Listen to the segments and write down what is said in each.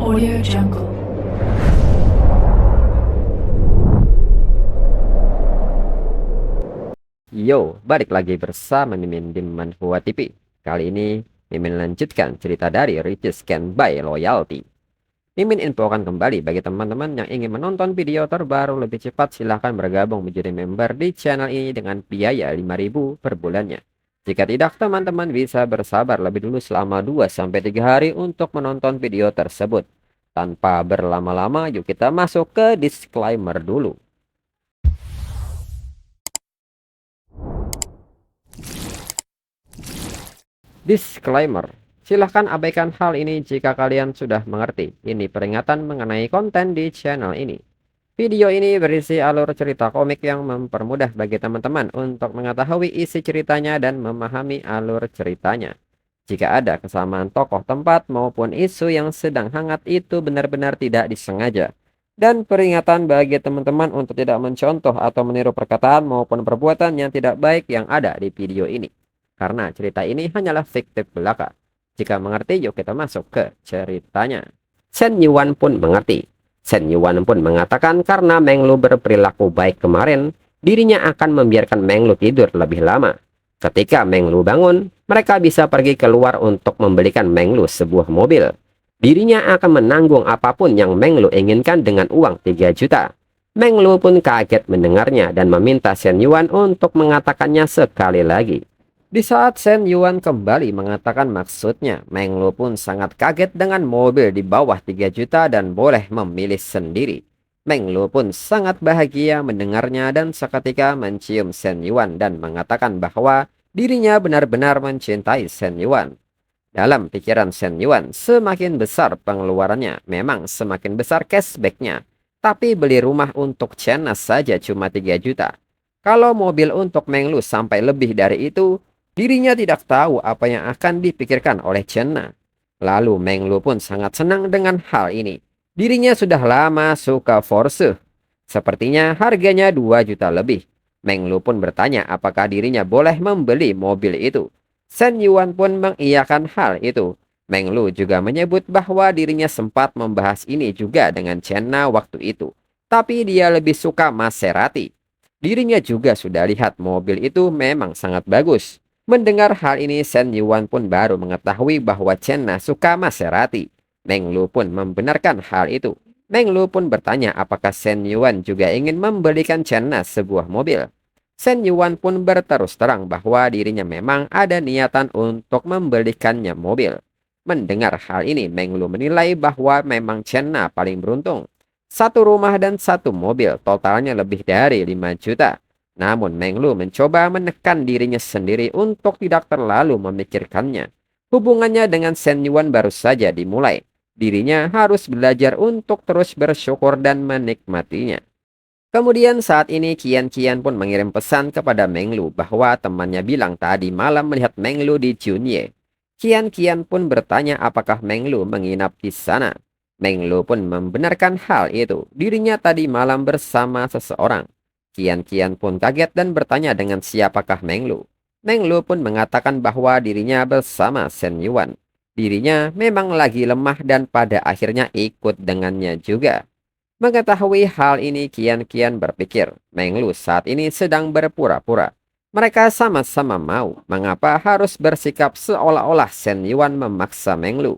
Audio Jungle. Yo, balik lagi bersama Mimin di Manhua TV. Kali ini Mimin lanjutkan cerita dari Riches Can Buy Loyalty. Mimin infokan kembali bagi teman-teman yang ingin menonton video terbaru lebih cepat, silahkan bergabung menjadi member di channel ini dengan biaya 5.000 per bulannya. Jika tidak, teman-teman bisa bersabar lebih dulu selama 2-3 hari untuk menonton video tersebut. Tanpa berlama-lama, yuk kita masuk ke disclaimer dulu. Disclaimer. Silahkan abaikan hal ini jika kalian sudah mengerti. Ini peringatan mengenai konten di channel ini. Video ini berisi alur cerita komik yang mempermudah bagi teman-teman untuk mengetahui isi ceritanya dan memahami alur ceritanya. Jika ada kesamaan tokoh, tempat, maupun isu yang sedang hangat, itu benar-benar tidak disengaja. Dan peringatan bagi teman-teman untuk tidak mencontoh atau meniru perkataan maupun perbuatan yang tidak baik yang ada di video ini. Karena cerita ini hanyalah fiktif belaka. Jika mengerti, yuk kita masuk ke ceritanya. Shen Yuan pun mengerti. Shen Yuan pun mengatakan karena Meng Lu berperilaku baik kemarin, dirinya akan membiarkan Meng Lu tidur lebih lama. Ketika Meng Lu bangun, mereka bisa pergi keluar untuk membelikan Meng Lu sebuah mobil. Dirinya akan menanggung apapun yang Meng Lu inginkan dengan uang 3 juta. Meng Lu pun kaget mendengarnya dan meminta Shen Yuan untuk mengatakannya sekali lagi. Di saat Shen Yuan kembali mengatakan maksudnya, Meng Lu pun sangat kaget dengan mobil di bawah 3 juta dan boleh memilih sendiri. Meng Lu pun sangat bahagia mendengarnya dan seketika mencium Shen Yuan dan mengatakan bahwa dirinya benar-benar mencintai Shen Yuan. Dalam pikiran Shen Yuan, semakin besar pengeluarannya, memang semakin besar cashbacknya. Tapi beli rumah untuk China saja cuma 3 juta. Kalau mobil untuk Meng Lu sampai lebih dari itu, dirinya tidak tahu apa yang akan dipikirkan oleh China. Lalu Meng Lu pun sangat senang dengan hal ini. Dirinya sudah lama suka Porsche. Sepertinya harganya 2 juta lebih. Meng Lu pun bertanya apakah dirinya boleh membeli mobil itu. Shen Yuan pun mengiyakan hal itu. Meng Lu juga menyebut bahwa dirinya sempat membahas ini juga dengan China waktu itu. Tapi dia lebih suka Maserati. Dirinya juga sudah lihat mobil itu memang sangat bagus. Mendengar hal ini, Shen Yuan pun baru mengetahui bahwa China suka Maserati. Meng Lu pun membenarkan hal itu. Meng Lu pun bertanya apakah Shen Yuan juga ingin membelikan China sebuah mobil. Shen Yuan pun berterus terang bahwa dirinya memang ada niatan untuk membelikannya mobil. Mendengar hal ini, Meng Lu menilai bahwa memang China paling beruntung. 1 rumah dan 1 mobil, totalnya lebih dari 5 juta. Namun Meng Lu mencoba menekan dirinya sendiri untuk tidak terlalu memikirkannya. Hubungannya dengan Shen Yuan baru saja dimulai. Dirinya harus belajar untuk terus bersyukur dan menikmatinya. Kemudian saat ini Qian pun mengirim pesan kepada Meng Lu bahwa temannya bilang tadi malam melihat Meng Lu di Junye. Qian pun bertanya apakah Meng Lu menginap di sana. Meng Lu pun membenarkan hal itu. Dirinya tadi malam bersama seseorang. Qian pun kaget dan bertanya dengan siapakah Meng Lu. Meng Lu pun mengatakan bahwa dirinya bersama Shen Yuan. Dirinya memang lagi lemah dan pada akhirnya ikut dengannya juga. Mengetahui hal ini, Qian berpikir Meng Lu saat ini sedang berpura-pura. Mereka sama-sama mau, mengapa harus bersikap seolah-olah Shen Yuan memaksa Meng Lu.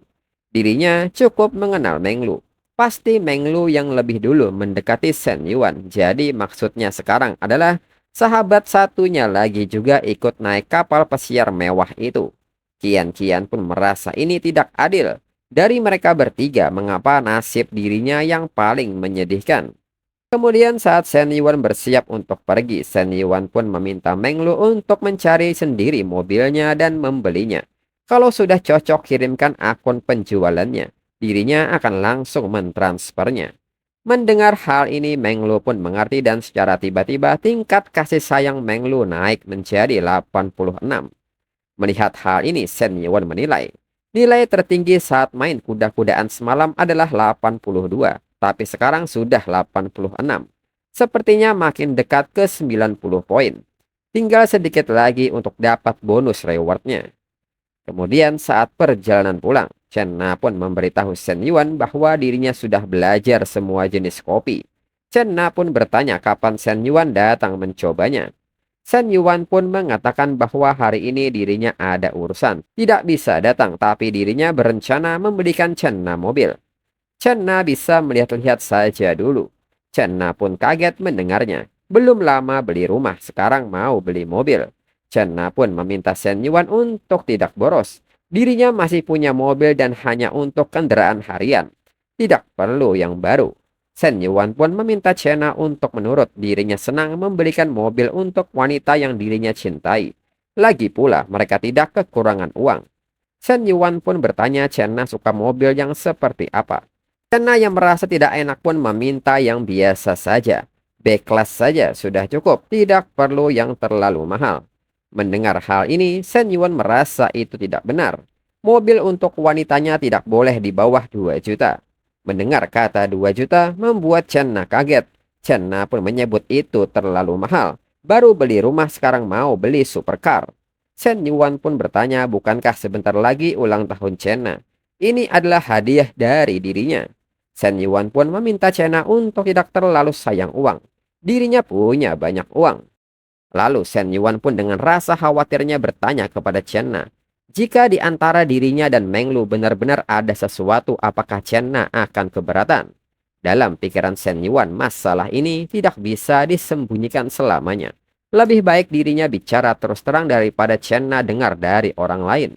Dirinya cukup mengenal Meng Lu. Pasti Meng Lu yang lebih dulu mendekati Shen Yuan. Jadi maksudnya sekarang adalah sahabat satunya lagi juga ikut naik kapal pesiar mewah itu. Qian pun merasa ini tidak adil. Dari mereka bertiga, mengapa nasib dirinya yang paling menyedihkan? Kemudian saat Shen Yuan bersiap untuk pergi, Shen Yuan pun meminta Meng Lu untuk mencari sendiri mobilnya dan membelinya. Kalau sudah cocok, kirimkan akun penjualannya. Dirinya akan langsung mentransfernya. Mendengar hal ini, Meng Lu pun mengerti dan secara tiba-tiba tingkat kasih sayang Meng Lu naik menjadi 86. Melihat hal ini, Shen Yuan menilai nilai tertinggi saat main kuda-kudaan semalam adalah 82, tapi sekarang sudah 86. Sepertinya makin dekat ke 90 poin. Tinggal sedikit lagi untuk dapat bonus rewardnya. Kemudian saat perjalanan pulang, Chen Na pun memberitahu Shen Yuan bahwa dirinya sudah belajar semua jenis kopi. Chen Na pun bertanya kapan Shen Yuan datang mencobanya. Shen Yuan pun mengatakan bahwa hari ini dirinya ada urusan, tidak bisa datang, tapi dirinya berencana membelikan Chen Na mobil. Chen Na bisa melihat-lihat saja dulu. Chen Na pun kaget mendengarnya. Belum lama beli rumah, sekarang mau beli mobil. Chen Na pun meminta Shen Yuan untuk tidak boros. Dirinya masih punya mobil dan hanya untuk kendaraan harian. Tidak perlu yang baru. Shen Yuan pun meminta Chen Na untuk menurut. Dirinya senang membelikan mobil untuk wanita yang dirinya cintai. Lagi pula mereka tidak kekurangan uang. Shen Yuan pun bertanya Chen Na suka mobil yang seperti apa. Chen Na yang merasa tidak enak pun meminta yang biasa saja. B-class saja sudah cukup, tidak perlu yang terlalu mahal. Mendengar hal ini, Shen Yuan merasa itu tidak benar. Mobil untuk wanitanya tidak boleh di bawah 2 juta. Mendengar kata 2 juta membuat Chen Na kaget. Chen Na pun menyebut itu terlalu mahal. Baru beli rumah sekarang mau beli supercar. Shen Yuan pun bertanya bukankah sebentar lagi ulang tahun Chen Na. Ini adalah hadiah dari dirinya. Shen Yuan pun meminta Chen Na untuk tidak terlalu sayang uang. Dirinya punya banyak uang. Lalu Shen Yuan pun dengan rasa khawatirnya bertanya kepada Chen Na. Jika di antara dirinya dan Meng Lu benar-benar ada sesuatu, apakah Chen Na akan keberatan? Dalam pikiran Shen Yuan, masalah ini tidak bisa disembunyikan selamanya. Lebih baik dirinya bicara terus terang daripada Chen Na dengar dari orang lain.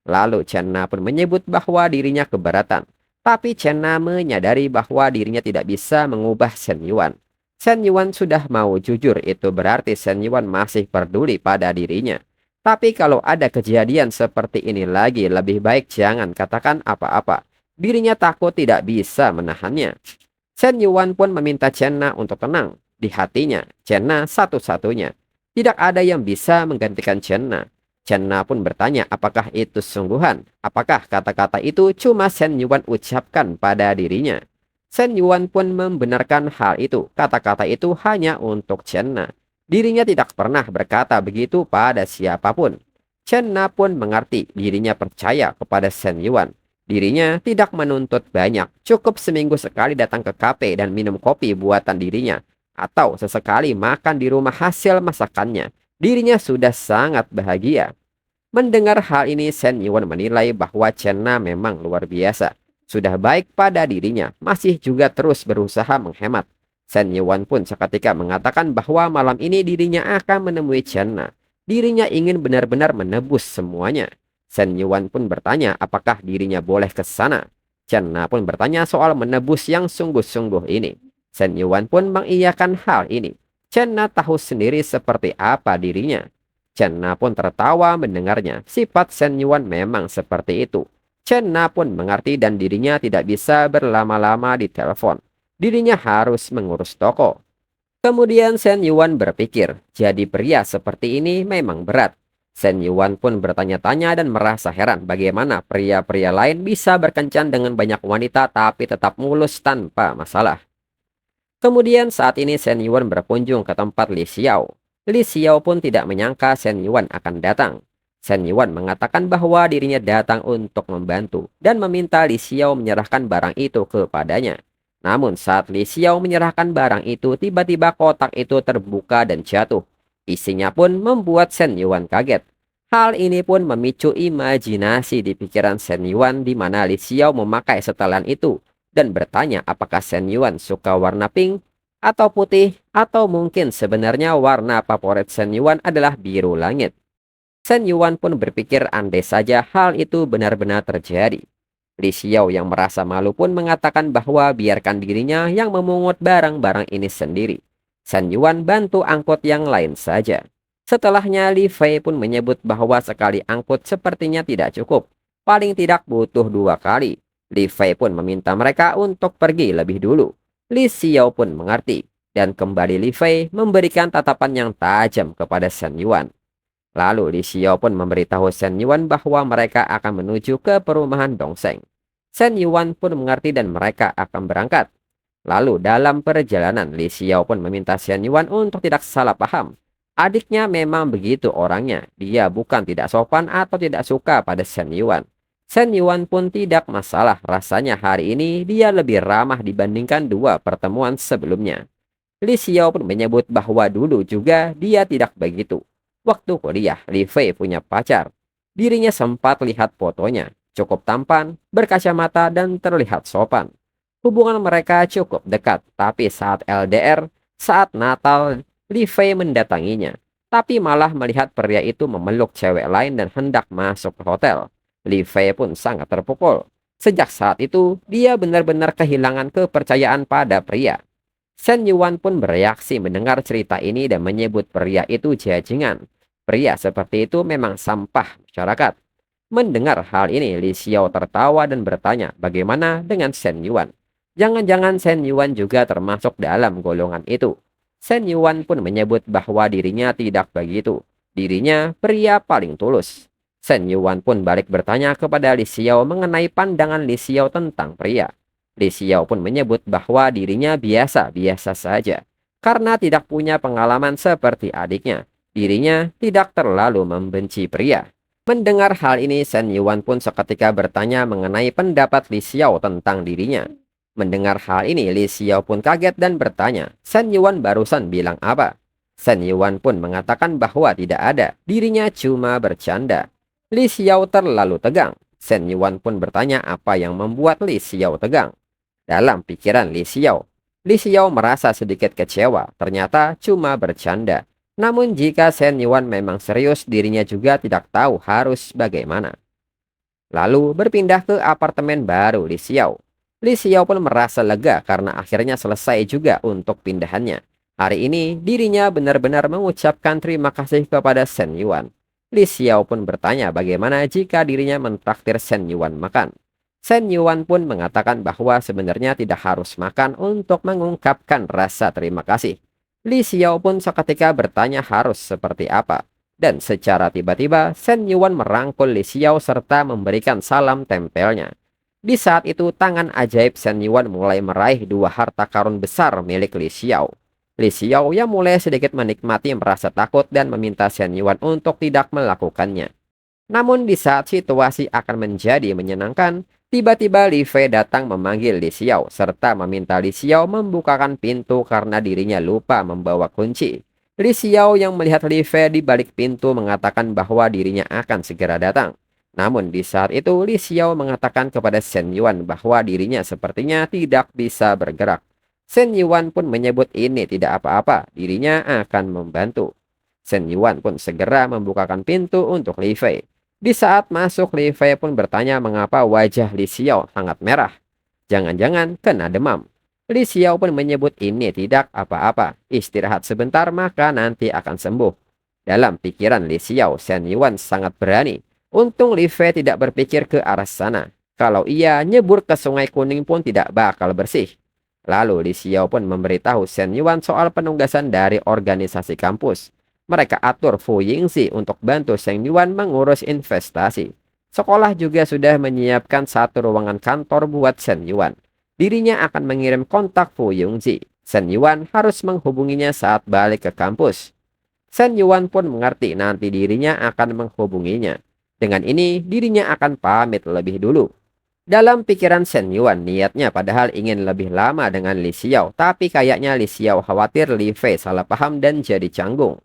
Lalu Chen Na pun menyebut bahwa dirinya keberatan. Tapi Chen Na menyadari bahwa dirinya tidak bisa mengubah Shen Yuan. Shen Yuan sudah mau jujur, itu berarti Shen Yuan masih peduli pada dirinya. Tapi kalau ada kejadian seperti ini lagi, lebih baik jangan katakan apa-apa. Dirinya takut tidak bisa menahannya. Shen Yuan pun meminta Chen Na untuk tenang. Di hatinya, Chen Na satu-satunya. Tidak ada yang bisa menggantikan Chen Na. Chen Na pun bertanya apakah itu sungguhan. Apakah kata-kata itu cuma Shen Yuan ucapkan pada dirinya. Shen Yuan pun membenarkan hal itu. Kata-kata itu hanya untuk Chen Na. Dirinya tidak pernah berkata begitu pada siapapun. Chen Na pun mengerti, dirinya percaya kepada Shen Yuan. Dirinya tidak menuntut banyak, cukup seminggu sekali datang ke kafe dan minum kopi buatan dirinya. Atau sesekali makan di rumah hasil masakannya. Dirinya sudah sangat bahagia. Mendengar hal ini, Shen Yuan menilai bahwa Chen Na memang luar biasa. Sudah baik pada dirinya, masih juga terus berusaha menghemat. Shen Yuan pun seketika mengatakan bahwa malam ini dirinya akan menemui Chen Na. Dirinya ingin benar-benar menebus semuanya. Shen Yuan pun bertanya apakah dirinya boleh ke sana. Chen Na pun bertanya soal menebus yang sungguh-sungguh ini. Shen Yuan pun mengiyakan hal ini. Chen Na tahu sendiri seperti apa dirinya. Chen Na pun tertawa mendengarnya. Sifat Shen Yuan memang seperti itu. Chen Na pun mengerti dan dirinya tidak bisa berlama-lama di telepon. Dirinya harus mengurus toko. Kemudian Shen Yuan berpikir, jadi pria seperti ini memang berat. Shen Yuan pun bertanya-tanya dan merasa heran bagaimana pria-pria lain bisa berkencan dengan banyak wanita tapi tetap mulus tanpa masalah. Kemudian saat ini Shen Yuan berkunjung ke tempat Li Xiao. Li Xiao pun tidak menyangka Shen Yuan akan datang. Shen Yuan mengatakan bahwa dirinya datang untuk membantu dan meminta Li Xiao menyerahkan barang itu kepadanya. Namun saat Li Xiao menyerahkan barang itu, tiba-tiba kotak itu terbuka dan jatuh. Isinya pun membuat Shen Yuan kaget. Hal ini pun memicu imajinasi di pikiran Shen Yuan di mana Li Xiao memakai setelan itu dan bertanya apakah Shen Yuan suka warna pink atau putih atau mungkin sebenarnya warna favorit Shen Yuan adalah biru langit. Shen Yuan pun berpikir andai saja hal itu benar-benar terjadi. Li Xiao yang merasa malu pun mengatakan bahwa biarkan dirinya yang memungut barang-barang ini sendiri. Shen Yuan bantu angkut yang lain saja. Setelahnya Li Fei pun menyebut bahwa sekali angkut sepertinya tidak cukup. Paling tidak butuh 2 kali. Li Fei pun meminta mereka untuk pergi lebih dulu. Li Xiao pun mengerti. Dan kembali Li Fei memberikan tatapan yang tajam kepada Shen Yuan. Lalu Li Xiao pun memberitahu Shen Yuan bahwa mereka akan menuju ke perumahan Dongsheng. Shen Yuan pun mengerti dan mereka akan berangkat. Lalu dalam perjalanan Li Xiao pun meminta Shen Yuan untuk tidak salah paham. Adiknya memang begitu orangnya. Dia bukan tidak sopan atau tidak suka pada Shen Yuan. Shen Yuan pun tidak masalah, rasanya hari ini dia lebih ramah dibandingkan dua pertemuan sebelumnya. Li Xiao pun menyebut bahwa dulu juga dia tidak begitu. Waktu kuliah, Li Fei punya pacar. Dirinya sempat lihat fotonya, cukup tampan, berkacamata dan terlihat sopan. Hubungan mereka cukup dekat, tapi saat LDR, saat Natal, Li Fei mendatanginya. Tapi malah melihat pria itu memeluk cewek lain dan hendak masuk ke hotel. Li Fei pun sangat terpukul. Sejak saat itu, dia benar-benar kehilangan kepercayaan pada pria. Shen Yuan pun bereaksi mendengar cerita ini dan menyebut pria itu jajingan. Pria seperti itu memang sampah masyarakat. Mendengar hal ini, Li Xiao tertawa dan bertanya bagaimana dengan Shen Yuan. Jangan-jangan Shen Yuan juga termasuk dalam golongan itu. Shen Yuan pun menyebut bahwa dirinya tidak begitu. Dirinya pria paling tulus. Shen Yuan pun balik bertanya kepada Li Xiao mengenai pandangan Li Xiao tentang pria. Li Xiao pun menyebut bahwa dirinya biasa-biasa saja. Karena tidak punya pengalaman seperti adiknya, dirinya tidak terlalu membenci pria. Mendengar hal ini, Shen Yuan pun seketika bertanya mengenai pendapat Li Xiao tentang dirinya. Mendengar hal ini, Li Xiao pun kaget dan bertanya, Shen Yuan barusan bilang apa? Shen Yuan pun mengatakan bahwa tidak ada, dirinya cuma bercanda. Li Xiao terlalu tegang. Shen Yuan pun bertanya apa yang membuat Li Xiao tegang. Dalam pikiran Li Xiao merasa sedikit kecewa, ternyata cuma bercanda. Namun jika Shen Yuan memang serius, dirinya juga tidak tahu harus bagaimana. Lalu berpindah ke apartemen baru Li Xiao. Li Xiao pun merasa lega karena akhirnya selesai juga untuk pindahannya. Hari ini dirinya benar-benar mengucapkan terima kasih kepada Shen Yuan. Li Xiao pun bertanya bagaimana jika dirinya mentraktir Shen Yuan makan. Shen Yuan pun mengatakan bahwa sebenarnya tidak harus makan untuk mengungkapkan rasa terima kasih. Li Xiao pun seketika bertanya harus seperti apa. Dan secara tiba-tiba, Shen Yuan merangkul Li Xiao serta memberikan salam tempelnya. Di saat itu, tangan ajaib Shen Yuan mulai meraih dua harta karun besar milik Li Xiao. Li Xiao yang mulai sedikit menikmati merasa takut dan meminta Shen Yuan untuk tidak melakukannya. Namun di saat situasi akan menjadi menyenangkan, tiba-tiba Li Fei datang memanggil Li Xiao serta meminta Li Xiao membukakan pintu karena dirinya lupa membawa kunci. Li Xiao yang melihat Li Fei di balik pintu mengatakan bahwa dirinya akan segera datang. Namun di saat itu Li Xiao mengatakan kepada Shen Yuan bahwa dirinya sepertinya tidak bisa bergerak. Shen Yuan pun menyebut ini tidak apa-apa, dirinya akan membantu. Shen Yuan pun segera membukakan pintu untuk Li Fei. Di saat masuk, Li Fei pun bertanya mengapa wajah Li Xiao sangat merah. Jangan-jangan kena demam. Li Xiao pun menyebut ini tidak apa-apa. Istirahat sebentar maka nanti akan sembuh. Dalam pikiran Li Xiao, Shen Yuan sangat berani. Untung Li Fei tidak berpikir ke arah sana. Kalau ia nyebur ke Sungai Kuning pun tidak bakal bersih. Lalu Li Xiao pun memberitahu Shen Yuan soal penugasan dari organisasi kampus. Mereka atur Fu Yingzi untuk bantu Shen Yuan mengurus investasi. Sekolah juga sudah menyiapkan satu ruangan kantor buat Shen Yuan. Dirinya akan mengirim kontak Fu Yingzi. Shen Yuan harus menghubunginya saat balik ke kampus. Shen Yuan pun mengerti nanti dirinya akan menghubunginya. Dengan ini, dirinya akan pamit lebih dulu. Dalam pikiran Shen Yuan, niatnya padahal ingin lebih lama dengan Li Xiao, tapi kayaknya Li Xiao khawatir Li Fei salah paham dan jadi canggung.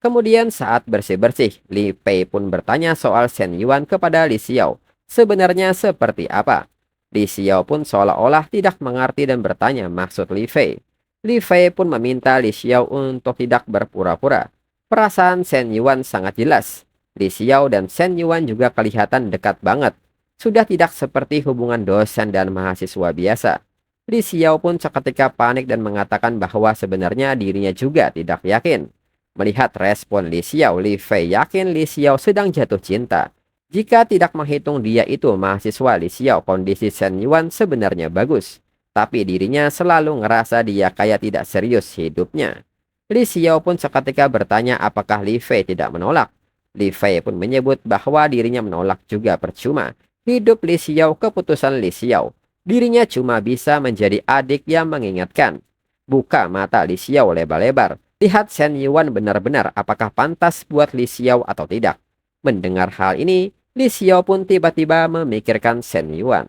Kemudian saat bersih-bersih, Li Fei pun bertanya soal Shen Yuan kepada Li Xiao. Sebenarnya seperti apa? Li Xiao pun seolah-olah tidak mengerti dan bertanya maksud Li Fei. Li Fei pun meminta Li Xiao untuk tidak berpura-pura. Perasaan Shen Yuan sangat jelas. Li Xiao dan Shen Yuan juga kelihatan dekat banget. Sudah tidak seperti hubungan dosen dan mahasiswa biasa. Li Xiao pun seketika panik dan mengatakan bahwa sebenarnya dirinya juga tidak yakin. Melihat respon Li Xiao, Li Fei yakin Li Xiao sedang jatuh cinta. Jika tidak menghitung dia itu mahasiswa Li Xiao, kondisi Shen Yuan sebenarnya bagus. Tapi dirinya selalu ngerasa dia kayak tidak serius hidupnya. Li Xiao pun seketika bertanya apakah Li Fei tidak menolak. Li Fei pun menyebut bahwa dirinya menolak juga percuma. Hidup Li Xiao, keputusan Li Xiao. Dirinya cuma bisa menjadi adik yang mengingatkan. Buka mata Li Xiao lebar-lebar. Lihat Shen Yuan benar-benar apakah pantas buat Li Xiao atau tidak. Mendengar hal ini, Li Xiao pun tiba-tiba memikirkan Shen Yuan.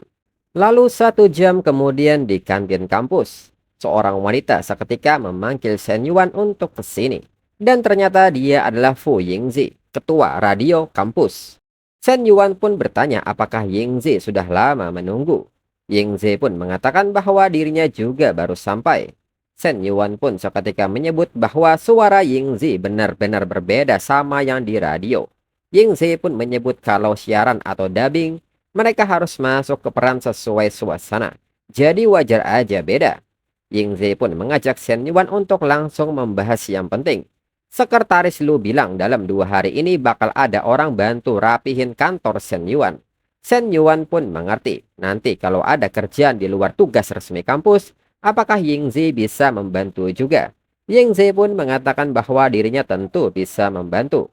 Lalu 1 jam kemudian di kantin kampus, seorang wanita seketika memanggil Shen Yuan untuk ke sini. Dan ternyata dia adalah Fu Yingzi, ketua radio kampus. Shen Yuan pun bertanya apakah Yingzi sudah lama menunggu. Yingzi pun mengatakan bahwa dirinya juga baru sampai. Shen Yuan pun seketika menyebut bahwa suara Yingzi benar-benar berbeda sama yang di radio. Yingzi pun menyebut kalau siaran atau dubbing, mereka harus masuk ke peran sesuai suasana. Jadi wajar aja beda. Yingzi pun mengajak Shen Yuan untuk langsung membahas yang penting. Sekretaris Lu bilang dalam 2 hari ini bakal ada orang bantu rapihin kantor Shen Yuan. Shen Yuan pun mengerti, nanti kalau ada kerjaan di luar tugas resmi kampus, apakah Yingzi bisa membantu juga? Yingzi pun mengatakan bahwa dirinya tentu bisa membantu.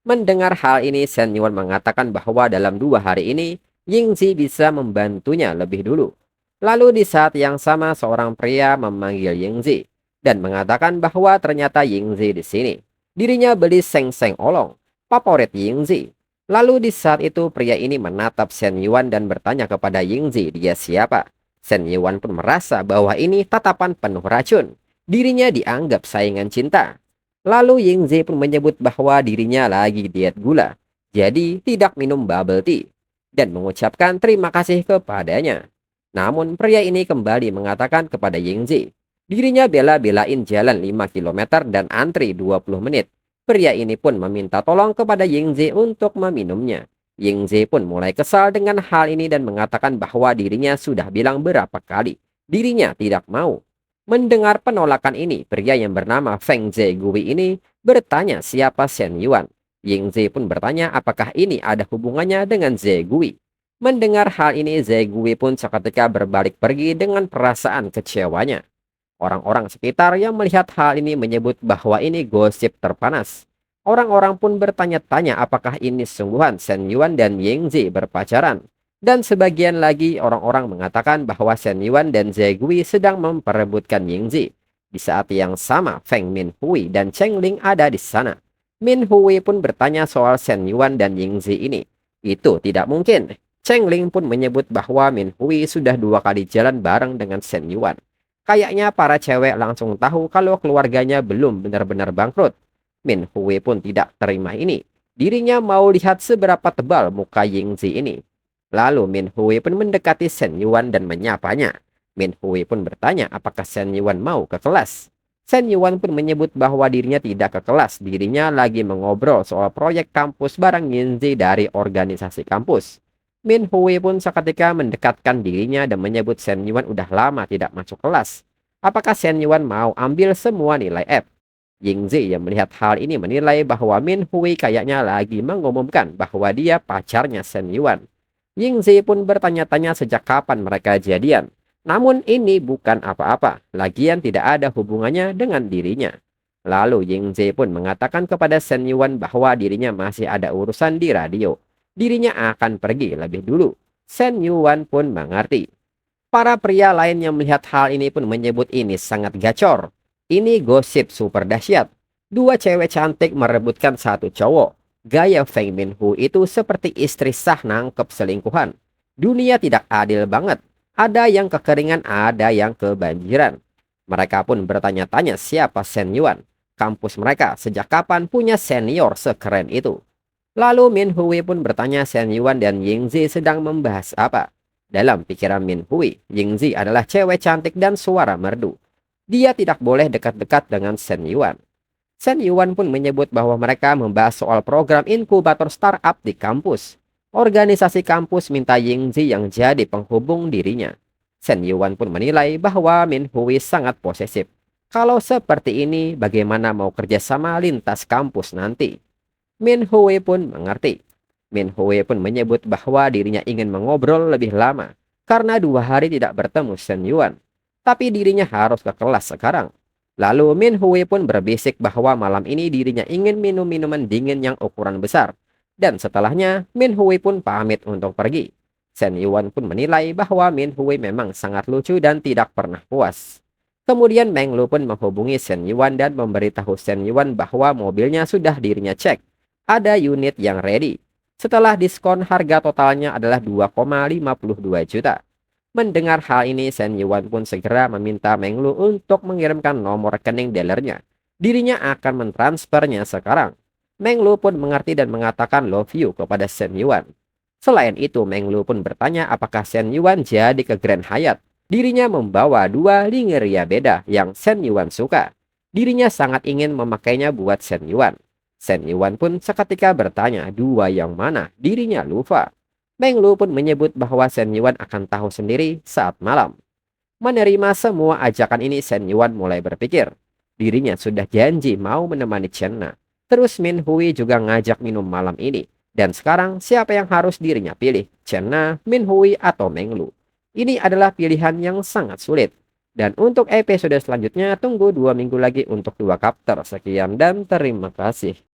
Mendengar hal ini, Shen Yuan mengatakan bahwa dalam 2 hari ini, Yingzi bisa membantunya lebih dulu. Lalu di saat yang sama seorang pria memanggil Yingzi dan mengatakan bahwa ternyata Yingzi di sini. Dirinya beli seng-seng olong, favorit Yingzi. Lalu di saat itu pria ini menatap Shen Yuan dan bertanya kepada Yingzi dia siapa. Shen Yuan pun merasa bahwa ini tatapan penuh racun. Dirinya dianggap saingan cinta. Lalu Yingzi pun menyebut bahwa dirinya lagi diet gula, jadi tidak minum bubble tea, dan mengucapkan terima kasih kepadanya. Namun pria ini kembali mengatakan kepada Yingzi, dirinya bela-belain jalan 5 kilometer dan antri 20 menit. Pria ini pun meminta tolong kepada Yingzi untuk meminumnya. Yingzi pun mulai kesal dengan hal ini dan mengatakan bahwa dirinya sudah bilang berapa kali, dirinya tidak mau. Mendengar penolakan ini, pria yang bernama Feng Zhegui ini bertanya siapa Shen Yuan. Yingzi pun bertanya apakah ini ada hubungannya dengan Zhegui. Mendengar hal ini, Zhegui pun seketika berbalik pergi dengan perasaan kecewanya. Orang-orang sekitar yang melihat hal ini menyebut bahwa ini gosip terpanas. Orang-orang pun bertanya-tanya apakah ini sungguhan Shen Yuan dan Yingzi berpacaran. Dan sebagian lagi orang-orang mengatakan bahwa Shen Yuan dan Zhegui sedang memperebutkan Yingzi. Di saat yang sama, Feng Minhui dan Cheng Ling ada di sana. Minhui pun bertanya soal Shen Yuan dan Yingzi ini. Itu tidak mungkin. Cheng Ling pun menyebut bahwa Minhui sudah 2 kali jalan bareng dengan Shen Yuan. Kayaknya para cewek langsung tahu kalau keluarganya belum benar-benar bangkrut. Minhui pun tidak terima ini. Dirinya mau lihat seberapa tebal muka Yingzi ini. Lalu Minhui pun mendekati Shen Yuan dan menyapanya. Minhui pun bertanya apakah Shen Yuan mau ke kelas. Shen Yuan pun menyebut bahwa dirinya tidak ke kelas. Dirinya lagi mengobrol soal proyek kampus bareng Yingzi dari organisasi kampus. Minhui pun seketika mendekatkan dirinya dan menyebut Shen Yuan udah lama tidak masuk kelas. Apakah Shen Yuan mau ambil semua nilai F? Yingzi yang melihat hal ini menilai bahwa Minhui kayaknya lagi mengumumkan bahwa dia pacarnya Shen Yuan. Yingzi pun bertanya-tanya sejak kapan mereka jadian. Namun ini bukan apa-apa, lagian tidak ada hubungannya dengan dirinya. Lalu Yingzi pun mengatakan kepada Shen Yuan bahwa dirinya masih ada urusan di radio. Dirinya akan pergi lebih dulu. Shen Yuan pun mengerti. Para pria lain yang melihat hal ini pun menyebut ini sangat gacor. Ini gosip super dahsyat. 2 cewek cantik merebutkan 1 cowok. Gaya Feng Minhui itu seperti istri sah nangkep selingkuhan. Dunia tidak adil banget. Ada yang kekeringan, ada yang kebanjiran. Mereka pun bertanya-tanya siapa Shen Yuan. Kampus mereka sejak kapan punya senior sekeren itu. Lalu Minhui pun bertanya Shen Yuan dan Yingzi sedang membahas apa. Dalam pikiran Minhui, Yingzi adalah cewek cantik dan suara merdu. Dia tidak boleh dekat-dekat dengan Shen Yuan. Shen Yuan pun menyebut bahwa mereka membahas soal program inkubator startup di kampus. Organisasi kampus minta Yingzi yang jadi penghubung dirinya. Shen Yuan pun menilai bahwa Minhui sangat posesif. Kalau seperti ini, bagaimana mau kerjasama lintas kampus nanti? Minhui pun mengerti. Minhui pun menyebut bahwa dirinya ingin mengobrol lebih lama karena 2 hari tidak bertemu Shen Yuan. Tapi dirinya harus ke kelas sekarang. Lalu Minhui pun berbisik bahwa malam ini dirinya ingin minum minuman dingin yang ukuran besar. Dan setelahnya Minhui pun pamit untuk pergi. Shen Yuan pun menilai bahwa Minhui memang sangat lucu dan tidak pernah puas. Kemudian Meng Lu pun menghubungi Shen Yuan dan memberitahu Shen Yuan bahwa mobilnya sudah dirinya cek. Ada unit yang ready. Setelah diskon, harga totalnya adalah 2,52 juta. Mendengar hal ini, Shen Yuan pun segera meminta Meng Lu untuk mengirimkan nomor rekening dealernya. Dirinya akan mentransfernya sekarang. Meng Lu pun mengerti dan mengatakan love you kepada Shen Yuan. Selain itu, Meng Lu pun bertanya apakah Shen Yuan jadi ke Grand Hyatt. Dirinya membawa dua lingerie beda yang Shen Yuan suka. Dirinya sangat ingin memakainya buat Shen Yuan. Shen Yuan pun seketika bertanya dua yang mana, dirinya lupa. Meng Lu pun menyebut bahwa Shen Yuan akan tahu sendiri saat malam. Menerima semua ajakan ini, Shen Yuan mulai berpikir. Dirinya sudah janji mau menemani Chen Na. Terus Min Hui juga ngajak minum malam ini. Dan sekarang siapa yang harus dirinya pilih? Chen Na, Min Hui, atau Meng Lu? Ini adalah pilihan yang sangat sulit. Dan untuk episode selanjutnya tunggu 2 minggu lagi untuk 2 chapter. Sekian dan terima kasih.